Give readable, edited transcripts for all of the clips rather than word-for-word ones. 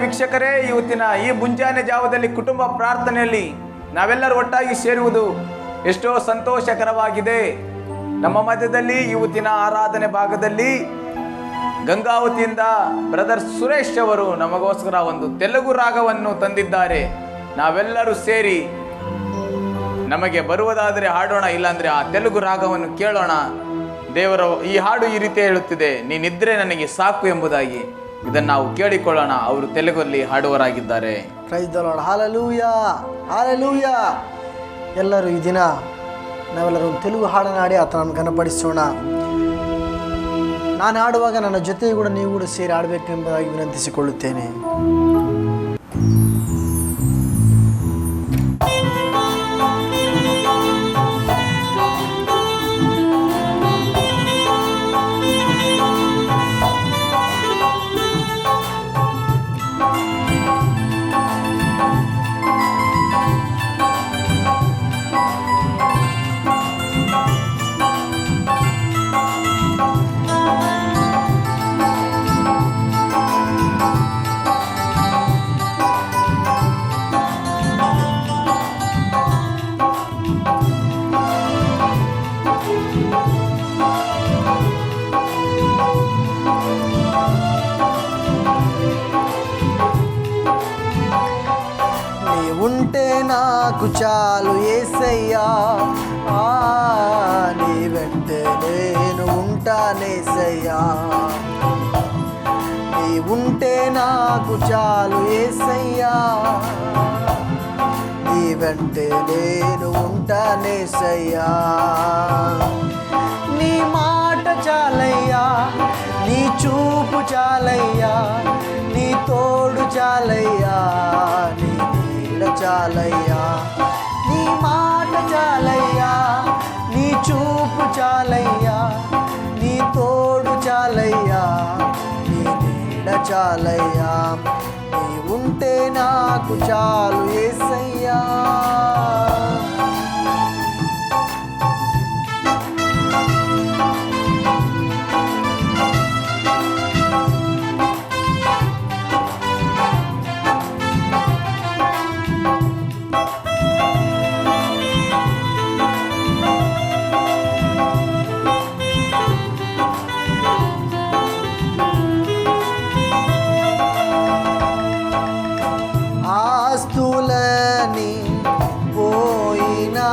ವೀಕ್ಷಕರೇ, ಇವತ್ತಿನ ಈ ಮುಂಜಾನೆ ಜಾವದಲ್ಲಿ ಕುಟುಂಬ ಪ್ರಾರ್ಥನೆಯಲ್ಲಿ ನಾವೆಲ್ಲರೂ ಒಟ್ಟಾಗಿ ಸೇರುವುದು ಎಷ್ಟೋ ಸಂತೋಷಕರವಾಗಿದೆ. ನಮ್ಮ ಮಧ್ಯದಲ್ಲಿ ಇವತ್ತಿನ ಆರಾಧನೆ ಭಾಗದಲ್ಲಿ ಗಂಗಾವತಿಯಿಂದ ಬ್ರದರ್ ಸುರೇಶ್ ಅವರು ನಮಗೋಸ್ಕರ ಒಂದು ತೆಲುಗು ರಾಗವನ್ನು ತಂದಿದ್ದಾರೆ. ನಾವೆಲ್ಲರೂ ಸೇರಿ ನಮಗೆ ಬರುವುದಾದರೆ ಹಾಡೋಣ, ಇಲ್ಲಾಂದ್ರೆ ಆ ತೆಲುಗು ರಾಗವನ್ನು ಕೇಳೋಣ. ದೇವರ ಈ ಹಾಡು ಈ ರೀತಿ ಹೇಳುತ್ತಿದೆ, ನೀನಿದ್ರೆ ನನಗೆ ಸಾಕು ಎಂಬುದಾಗಿ. ಇದನ್ನು ನಾವು ಕೇಳಿಕೊಳ್ಳೋಣ. ಅವರು ತೆಲುಗಲ್ಲಿ ಹಾಡುವರಾಗಿದ್ದಾರೆ. Praise the lord. Hallelujah, hallelujah. ಎಲ್ಲರೂ ಈ ದಿನ ನಾವೆಲ್ಲರೂ ತೆಲುಗು ಹಾಡನ್ನು ಹಾಡಿ ಆತನನ್ನು ಘನಪಡಿಸೋಣ. ನಾನು ಹಾಡುವಾಗ ನನ್ನ ಜೊತೆ ಕೂಡ ನೀವು ಕೂಡ ಸೇರಿ ಆಡಬೇಕೆಂಬುದಾಗಿ ವಿನಂತಿಸಿಕೊಳ್ಳುತ್ತೇನೆ. ఉంటే నాకు చాలు యేసయ్యా, నీ వెంటే నేను ఉంటానేసయ్యా. నీ ఉంటే నాకు చాలు యేసయ్యా, నీ వెంటే నేను ఉంటానేసయ్యా. నీ మాట చాలయ్యా, నీ చూపు చాలయ్యా, నీ తోడు చాలయ్యా, నీ చాలయ్యా. నీ మాట చాలయ్యా, నీ చూపు చాలయ్యా, నీ తోడు చాలయ్యా, నీ నీడ చాలయ్యా. నీ ఉంటే నాకు చాలు యేసయ్యా. ఆస్తులని పోయినా,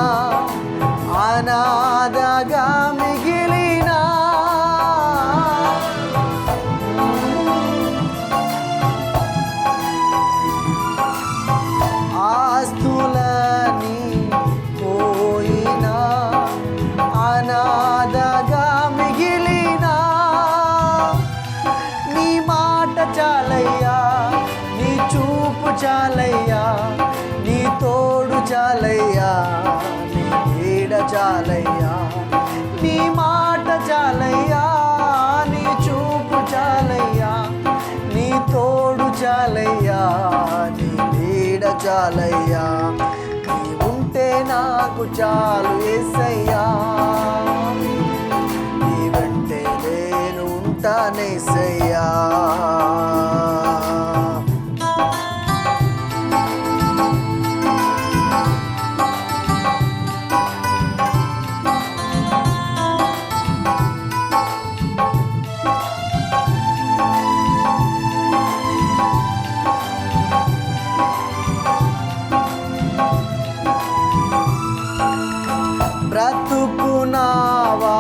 అనాథగా మిగిలినా, ఆస్తులని పోయినా, అనాథగా మిగిలినా, నీ మాట చాలయ్యా, నీ చూపు చాలయ్యా, నీ తోడు చాలయ్యా, నీ నీడ చాలయ్యా. నీ మాట చాలయ్యా, నీ చూపు చాలయ్యా, నీ తోడు చాలయ్యా, నీ నీడ చాలయ్యా. నీ ఉంటే నాకు చాలు యేసయ్యా, నీ వెంటే నేను ఉంటానేసయ్యా. బ్రతుకునావా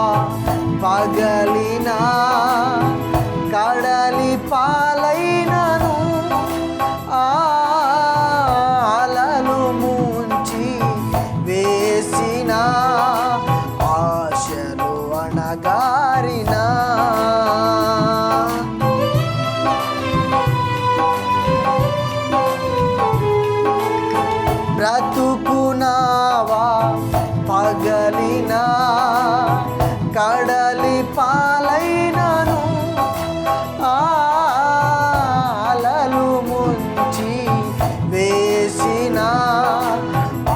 పగలినా, కడలి పాలైనను, అలలు ముంచి వేసిన ఆశలు అణగారినా, బ్రతుకునావా పగలినా, కడలి పాలైనను, అలలు ముంచి వేసిన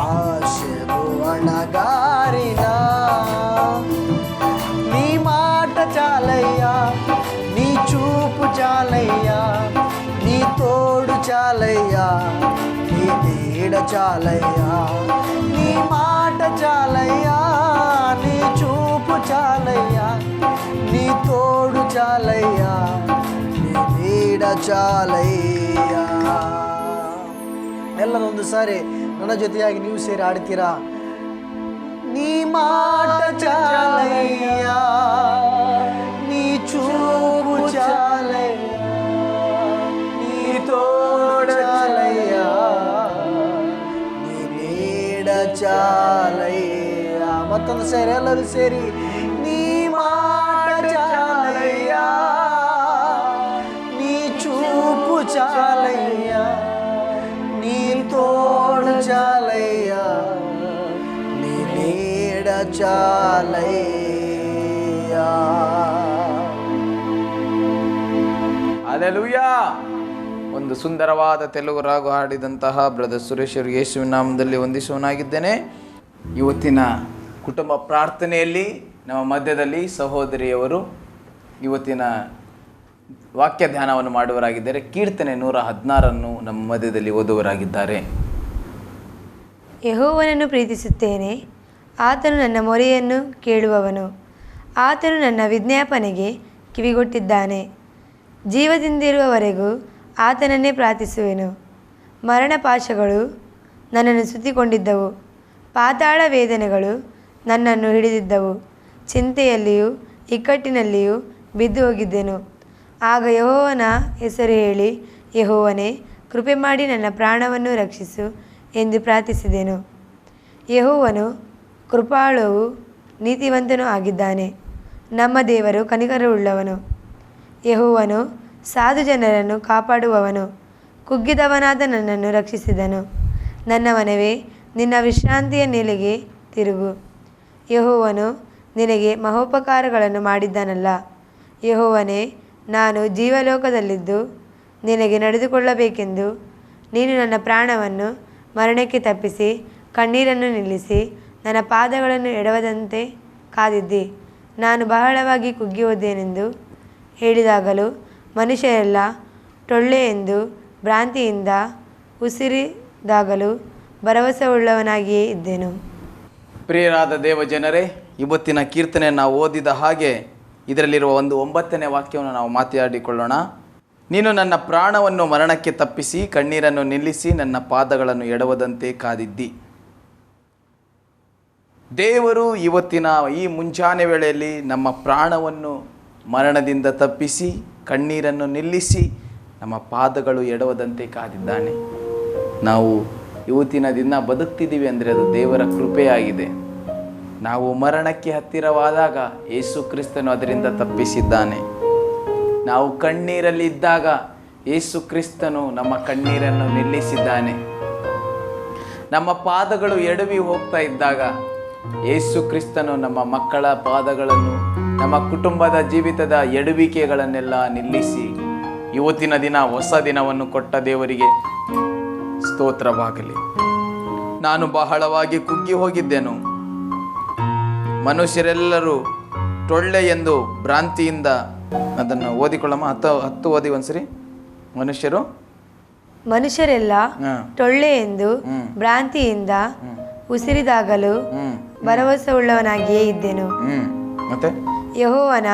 ఆశలు అణగారినా. నీ మాట చాలయ్యా, నీ చూపు చాలయ్యా, నీ తోడు చాలయ్యా, నీ నీడ చాలయ్యా, నీ మాట చాలయ్యా, నీ చూపు చాలయ్యా, నీ తోడు చాలయ్యా, నీ నీడ చాಲಯ್ಯಾ. ಎಲ್ಲರೊಂದು ಸಾರಿ ನನ್ನ ಜೊತೆಯಾಗಿ ನೀವು ಸೇರಿ ಆಡ್ತೀರಾ? ನೀ ಮಾಟ ಚಾಲಯ್ಯಾ, ನೀ ಚೂಪು ಚಾಲಯ್ಯಾ, ನೀ ತೋಡ ಚಾಲಯ್ಯಾ, ನೀ ನೀಡ ಚಾಲಯ್ಯಾ. ಮತ್ತೊಂದು ಸೇರಿ ಎಲ್ಲರೂ ಸೇರಿ ನೀ ಮಾಟ ಚಾಲಯ್ಯಾ, ನೀ ಚೂಪು ಚಾಲಯ್ಯಾ, ನೀ ತೋಡ ಚಾಲಯ್ಯಾ, ನೀ ನೀಡ ಚಾಲಯ್ಯಾ. ಹಲ್ಲೆಲೂಯಾ. ಒಂದು ಸುಂದರವಾದ ತೆಲುಗು ರಾಗ ಹಾಡಿದಂತಹ ಬ್ರದರ್ ಸುರೇಶ್ ಅವರು ಯೇಸುವಿನ ನಾಮದಲ್ಲಿ ವಂದಿಸುವನಾಗಿದ್ದೇನೆ. ಇವತ್ತಿನ ಕುಟುಂಬ ಪ್ರಾರ್ಥನೆಯಲ್ಲಿ ನಮ್ಮ ಮಧ್ಯದಲ್ಲಿ ಸಹೋದರಿಯವರು ಇವತ್ತಿನ ವಾಕ್ಯ ಧ್ಯಾನವನ್ನು ಮಾಡುವರಾಗಿದ್ದಾರೆ. ಕೀರ್ತನೆ 116 ನಮ್ಮ ಮಧ್ಯದಲ್ಲಿ ಓದುವರಾಗಿದ್ದಾರೆ. ಯೆಹೋವನನ್ನು ಪ್ರೀತಿಸುತ್ತೇನೆ, ಆತನು ನನ್ನ ಮೊರೆಯನ್ನು ಕೇಳುವವನು. ಆತನು ನನ್ನ ವಿಜ್ಞಾಪನೆಗೆ ಕಿವಿಗೊಟ್ಟಿದ್ದಾನೆ. ಜೀವದಿಂದಿರುವವರೆಗೂ ಆತನನ್ನೇ ಪ್ರಾರ್ಥಿಸುವೆನು. ಮರಣಪಾಶಗಳು ನನ್ನನ್ನು ಸುತ್ತಿಕೊಂಡಿದ್ದವು, ಪಾತಾಳ ವೇದನೆಗಳು ನನ್ನನ್ನು ಹಿಡಿದಿದ್ದವು. ಚಿಂತೆಯಲ್ಲಿಯೂ ಇಕ್ಕಟ್ಟಿನಲ್ಲಿಯೂ ಬಿದ್ದು ಹೋಗಿದ್ದೆನು. ಆಗ ಯೆಹೋವನ ಹೆಸರು ಹೇಳಿ, ಯೆಹೋವನೇ, ಕೃಪೆ ಮಾಡಿ ನನ್ನ ಪ್ರಾಣವನ್ನು ರಕ್ಷಿಸು ಎಂದು ಪ್ರಾರ್ಥಿಸಿದೆನು. ಯೆಹೋವನು ಕೃಪಾಳುವೂ ನೀತಿವಂತನೂ ಆಗಿದ್ದಾನೆ. ನಮ್ಮ ದೇವರು ಕನಿಕರವುಳ್ಳವನು. ಯೆಹೋವನು ಸಾಧು ಜನರನ್ನು ಕಾಪಾಡುವವನು. ಕುಗ್ಗಿದವನಾದ ನನ್ನನ್ನು ರಕ್ಷಿಸಿದನು. ನನ್ನ ಮನವೇ, ನಿನ್ನ ವಿಶ್ರಾಂತಿಯ ನೆಲೆಗೆ ತಿರುಗು. ಯೆಹೋವನು ನಿನಗೆ ಮಹೋಪಕಾರಗಳನ್ನು ಮಾಡಿದ್ದಾನಲ್ಲ. ಯೆಹೋವನೇ, ನಾನು ಜೀವಲೋಕದಲ್ಲಿದ್ದು ನಿನಗೆ ನಡೆದುಕೊಳ್ಳಬೇಕೆಂದು ನೀನು ನನ್ನ ಪ್ರಾಣವನ್ನು ಮರಣಕ್ಕೆ ತಪ್ಪಿಸಿ ಕಣ್ಣೀರನ್ನು ನಿಲ್ಲಿಸಿ ನನ್ನ ಪಾದಗಳನ್ನು ಎಡವದಂತೆ ಕಾದಿದ್ದಿ. ನಾನು ಬಹಳವಾಗಿ ಕುಗ್ಗಿ ಹೋದೆನೆಂದು ಹೇಳಿದಾಗಲೂ ಮನುಷ್ಯರೆಲ್ಲ ಟೊಳ್ಳೆ ಎಂದು ಭ್ರಾಂತಿಯಿಂದ ಉಸಿರಿದಾಗಲೂ ಭರವಸೆಯುಳ್ಳವನಾಗಿಯೇ ಇದ್ದೆನು. ಪ್ರಿಯರಾದ ದೇವ ಜನರೇ, ಇವತ್ತಿನ ಕೀರ್ತನೆ ನಾವು ಓದಿದ ಹಾಗೆ ಇದರಲ್ಲಿರುವ ಒಂದು 9ನೇ ವಾಕ್ಯವನ್ನು ನಾವು ಮಾತಾಡಿಕೊಳ್ಳೋಣ. ನೀನು ನನ್ನ ಪ್ರಾಣವನ್ನು ಮರಣಕ್ಕೆ ತಪ್ಪಿಸಿ ಕಣ್ಣೀರನ್ನು ನಿಲ್ಲಿಸಿ ನನ್ನ ಪಾದಗಳನ್ನು ಎಡವದಂತೆ ಕಾದಿದ್ದಿ. ದೇವರು ಇವತ್ತಿನ ಈ ಮುಂಜಾನೆ ವೇಳೆಯಲ್ಲಿ ನಮ್ಮ ಪ್ರಾಣವನ್ನು ಮರಣದಿಂದ ತಪ್ಪಿಸಿ ಕಣ್ಣೀರನ್ನು ನಿಲ್ಲಿಸಿ ನಮ್ಮ ಪಾದಗಳು ಎಡವದಂತೆ ಕಾದಿದ್ದಾನೆ. ನಾವು ಇವತ್ತಿನ ದಿನ ಬದುಕ್ತಿದ್ದೀವಿ ಅಂದರೆ ಅದು ದೇವರ ಕೃಪೆಯಾಗಿದೆ. ನಾವು ಮರಣಕ್ಕೆ ಹತ್ತಿರವಾದಾಗ ಯೇಸು ಕ್ರಿಸ್ತನು ಅದರಿಂದ ತಪ್ಪಿಸಿದ್ದಾನೆ. ನಾವು ಕಣ್ಣೀರಲ್ಲಿ ಇದ್ದಾಗ ಯೇಸು ಕ್ರಿಸ್ತನು ನಮ್ಮ ಕಣ್ಣೀರನ್ನು ನಿಲ್ಲಿಸಿದ್ದಾನೆ. ನಮ್ಮ ಪಾದಗಳು ಎಡವಿ ಹೋಗ್ತಾ ಇದ್ದಾಗ ಯೇಸು ಕ್ರಿಸ್ತನು ನಮ್ಮ ಮಕ್ಕಳ ಪಾದಗಳನ್ನು, ನಮ್ಮ ಕುಟುಂಬದ ಜೀವಿತದ ಎಡವಿಕೆಗಳನ್ನೆಲ್ಲ ನಿಲ್ಲಿಸಿ ಇವತ್ತಿನ ದಿನ ಹೊಸ ದಿನವನ್ನು ಕೊಟ್ಟ ದೇವರಿಗೆ ಸ್ತೋತ್ರವಾಗಲಿ. ನಾನು ಬಹಳವಾಗಿ ಕುಗ್ಗಿ ಹೋಗಿದ್ದೆನು. ಮನುಷ್ಯರೆಲ್ಲರೂ ಟೊಳ್ಳೆ ಎಂದು ಭ್ರಾಂತಿಯಿಂದ, ಅದನ್ನು ಓದಿಕೊಳ್ಳಮ್ಮ, 10 ಓದಿ ಒಂದ್ಸರಿ. ಮನುಷ್ಯರೆಲ್ಲ ಟೊಳ್ಳೆ ಎಂದು ಭ್ರಾಂತಿಯಿಂದ ಉಸಿರಿದಾಗಲೂ ಭರವಸೆಯುಳ್ಳವನಾಗಿಯೇ ಇದ್ದೆನು. ಮತ್ತೆ ಯೆಹೋವನ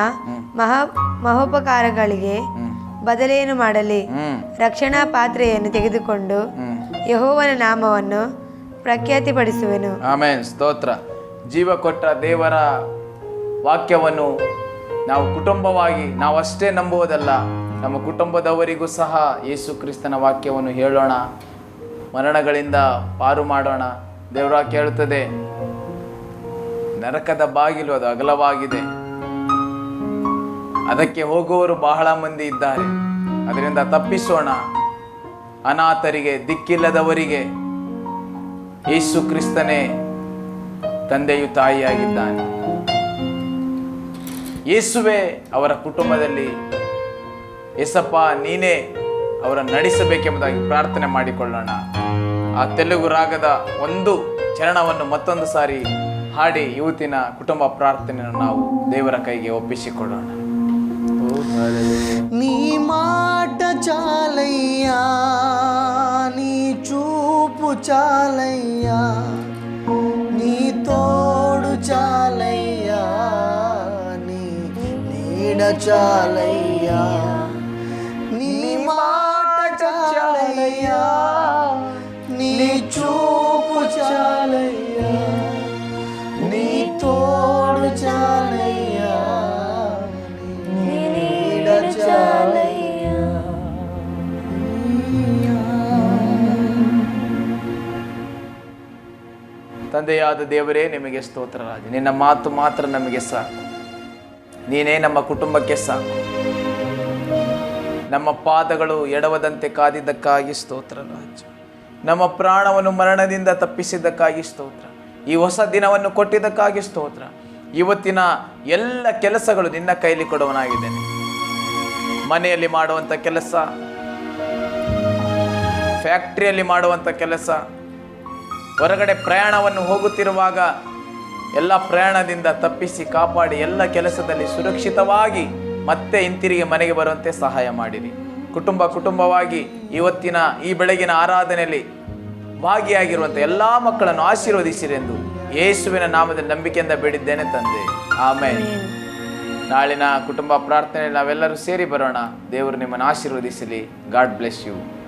ಮಹೋಪಕಾರಗಳಿಗೆ ಬದಲೇನು ಮಾಡಲಿ? ರಕ್ಷಣಾ ಪಾತ್ರೆಯನ್ನು ತೆಗೆದುಕೊಂಡು ಯೆಹೋವನ ನಾಮವನ್ನು ಪ್ರಖ್ಯಾತಿಪಡಿಸುವೆನು. ಆಮೆನ್, ಸ್ತೋತ್ರ. ಜೀವ ಕೊಟ್ಟ ದೇವರ ವಾಕ್ಯವನ್ನು ನಾವು ಕುಟುಂಬವಾಗಿ ನಾವಷ್ಟೇ ನಂಬುವುದಲ್ಲ, ನಮ್ಮ ಕುಟುಂಬದವರಿಗೂ ಸಹ ಯೇಸು ಕ್ರಿಸ್ತನ ವಾಕ್ಯವನ್ನು ಹೇಳೋಣ, ಮರಣಗಳಿಂದ ಪಾರು ಮಾಡೋಣ. ದೇವರ ವಾಕ್ಯ ಹೇಳುತ್ತದೆ, ನರಕದ ಬಾಗಿಲು ಅದು ಅಗಲವಾಗಿದೆ, ಅದಕ್ಕೆ ಹೋಗುವವರು ಬಹಳ ಮಂದಿ ಇದ್ದಾರೆ, ಅದರಿಂದ ತಪ್ಪಿಸೋಣ. ಅನಾಥರಿಗೆ, ದಿಕ್ಕಿಲ್ಲದವರಿಗೆ ಯೇಸು ಕ್ರಿಸ್ತನೇ ತಂದೆಯು ತಾಯಿಯಾಗಿದ್ದಾನೆ. ಯೇಸುವೆ ಅವರ ಕುಟುಂಬದಲ್ಲಿ, ಯೇಸಪ್ಪ ನೀನೇ ಅವರನ್ನು ನಡೆಸಬೇಕೆಂಬುದಾಗಿ ಪ್ರಾರ್ಥನೆ ಮಾಡಿಕೊಳ್ಳೋಣ. ಆ ತೆಲುಗು ರಾಗದ ಒಂದು ಚರಣವನ್ನು ಮತ್ತೊಂದು ಸಾರಿ ಹಾಡಿ ಇವತ್ತಿನ ಕುಟುಂಬ ಪ್ರಾರ್ಥನೆಯನ್ನು ನಾವು ದೇವರ ಕೈಗೆ ಒಪ್ಪಿಸಿಕೊಳ್ಳೋಣ. నీ మాట చాలయ్యా, నీ చూపు చాలయ్యా, నీ తోడు చాలయ్యా, నీ నీడ చాలయ్యా, నీ మాట చాలయ్యా, నీ చూపు చాలయ్యా, నీ తోడు చాలయ్యా, నీ నీడ చాలయ్యా. ತಂದೆಯಾದ ದೇವರೇ, ನಿಮಗೆ ಸ್ತೋತ್ರ ರಾಜ. ನಿನ್ನ ಮಾತು ಮಾತ್ರ ನಮಗೆ ಸಾಕು. ನೀನೇ ನಮ್ಮ ಕುಟುಂಬಕ್ಕೆ ಸಾಕು. ನಮ್ಮ ಪಾದಗಳು ಎಡವದಂತೆ ಕಾದಿದ್ದಕ್ಕಾಗಿ ಸ್ತೋತ್ರ ರಾಜ. ನಮ್ಮ ಪ್ರಾಣವನ್ನು ಮರಣದಿಂದ ತಪ್ಪಿಸಿದ್ದಕ್ಕಾಗಿ ಸ್ತೋತ್ರ. ಈ ಹೊಸ ದಿನವನ್ನು ಕೊಟ್ಟಿದ್ದಕ್ಕಾಗಿ ಸ್ತೋತ್ರ. ಇವತ್ತಿನ ಎಲ್ಲ ಕೆಲಸಗಳು ನಿನ್ನ ಕೈಲಿ ಕೊಡುವನಾಗಿದ್ದೇನೆ. ಮನೆಯಲ್ಲಿ ಮಾಡುವಂಥ ಕೆಲಸ, ಫ್ಯಾಕ್ಟ್ರಿಯಲ್ಲಿ ಮಾಡುವಂಥ ಕೆಲಸ, ಹೊರಗಡೆ ಪ್ರಯಾಣವನ್ನು ಹೋಗುತ್ತಿರುವಾಗ ಎಲ್ಲ ಪ್ರಯಾಣದಿಂದ ತಪ್ಪಿಸಿ ಕಾಪಾಡಿ ಎಲ್ಲ ಕೆಲಸದಲ್ಲಿ ಸುರಕ್ಷಿತವಾಗಿ ಮತ್ತೆ ಹಿಂತಿರುಗಿ ಮನೆಗೆ ಬರುವಂತೆ ಸಹಾಯ ಮಾಡಿರಿ. ಕುಟುಂಬವಾಗಿ ಇವತ್ತಿನ ಈ ಬೆಳಗಿನ ಆರಾಧನೆಯಲ್ಲಿ ಭಾಗಿಯಾಗಿರುವಂಥ ಎಲ್ಲ ಮಕ್ಕಳನ್ನು ಆಶೀರ್ವದಿಸಿರೆಂದು ಯೇಸುವಿನ ನಾಮದಲ್ಲಿ ನಂಬಿಕೆಯಿಂದ ಬೇಡಿದ್ದೇನೆ ತಂದೆ, ಆಮೇಲೆ. ನಾಳಿನ ಕುಟುಂಬ ಪ್ರಾರ್ಥನೆಯಲ್ಲಿ ನಾವೆಲ್ಲರೂ ಸೇರಿ ಬರೋಣ. ದೇವರು ನಿಮ್ಮನ್ನು ಆಶೀರ್ವದಿಸಲಿ. God bless you.